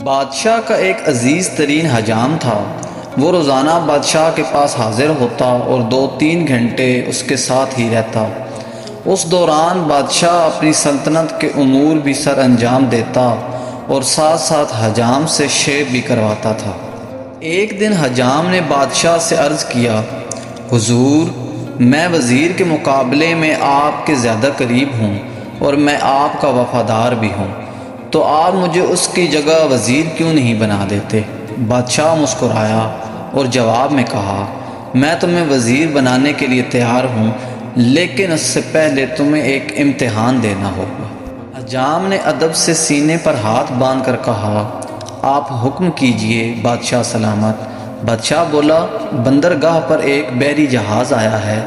بادشاہ کا ایک عزیز ترین حجام تھا۔ وہ روزانہ بادشاہ کے پاس حاضر ہوتا اور 2-3 گھنٹے اس کے ساتھ ہی رہتا۔ اس دوران بادشاہ اپنی سلطنت کے امور بھی سر انجام دیتا اور ساتھ ساتھ حجام سے شیب بھی کرواتا تھا۔ ایک دن حجام نے بادشاہ سے عرض کیا، حضور، میں وزیر کے مقابلے میں آپ کے زیادہ قریب ہوں اور میں آپ کا وفادار بھی ہوں، تو آپ مجھے اس کی جگہ وزیر کیوں نہیں بنا دیتے؟ بادشاہ مسکرایا اور جواب میں کہا، میں تمہیں وزیر بنانے کے لیے تیار ہوں، لیکن اس سے پہلے تمہیں ایک امتحان دینا ہوگا۔ حجام نے ادب سے سینے پر ہاتھ باندھ کر کہا، آپ حکم کیجئے بادشاہ سلامت۔ بادشاہ بولا، بندرگاہ پر ایک بحری جہاز آیا ہے،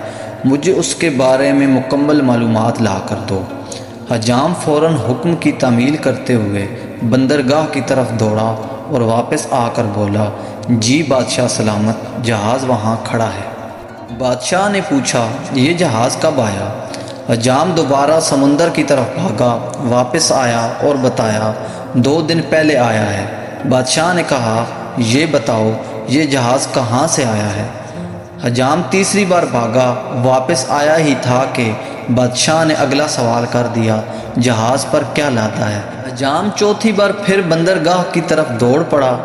مجھے اس کے بارے میں مکمل معلومات لا کر دو۔ حجام فوراً حکم کی تعمیل کرتے ہوئے بندرگاہ کی طرف دوڑا اور واپس آ کر بولا، جی بادشاہ سلامت، جہاز وہاں کھڑا ہے۔ بادشاہ نے پوچھا، یہ جہاز کب آیا؟ حجام دوبارہ سمندر کی طرف بھاگا، واپس آیا اور بتایا، 2 دن پہلے آیا ہے۔ بادشاہ نے کہا، یہ بتاؤ یہ جہاز کہاں سے آیا ہے؟ حجام تیسری بار بھاگا، واپس آیا ہی تھا کہ بادشاہ نے اگلا سوال کر دیا، جہاز پر کیا لادا ہے؟ حجام چوتھی بار پھر بندرگاہ کی طرف دوڑ پڑا۔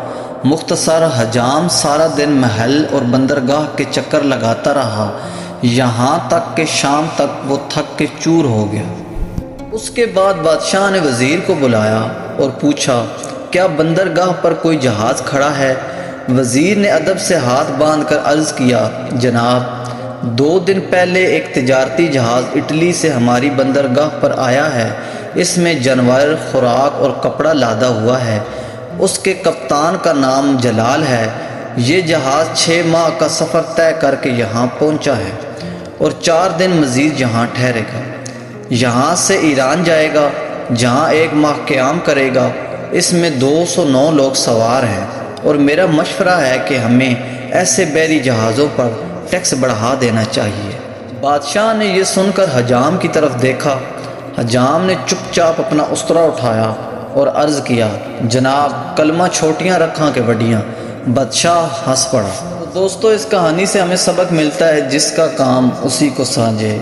مختصر حجام سارا دن محل اور بندرگاہ کے چکر لگاتا رہا، یہاں تک کہ شام تک وہ تھک کے چور ہو گیا۔ اس کے بعد بادشاہ نے وزیر کو بلایا اور پوچھا، کیا بندرگاہ پر کوئی جہاز کھڑا ہے؟ وزیر نے ادب سے ہاتھ باندھ کر عرض کیا، جناب، 2 دن پہلے ایک تجارتی جہاز اٹلی سے ہماری بندرگاہ پر آیا ہے، اس میں جانور، خوراک اور کپڑا لادا ہوا ہے، اس کے کپتان کا نام جلال ہے۔ یہ جہاز 6 ماہ کا سفر طے کر کے یہاں پہنچا ہے اور 4 دن مزید یہاں ٹھہرے گا۔ یہاں سے ایران جائے گا، جہاں 1 ماہ قیام کرے گا۔ اس میں 209 لوگ سوار ہیں اور میرا مشورہ ہے کہ ہمیں ایسے بحری جہازوں پر ٹیکس بڑھا دینا چاہیے۔ بادشاہ نے یہ سن کر حجام کی طرف دیکھا۔ حجام نے چپ چاپ اپنا استرا اٹھایا اور عرض کیا، جناب، کلمہ چھوٹیاں رکھاں کہ وڈیاں۔ بادشاہ ہنس پڑا۔ دوستو، اس کہانی سے ہمیں سبق ملتا ہے، جس کا کام اسی کو سانجھے۔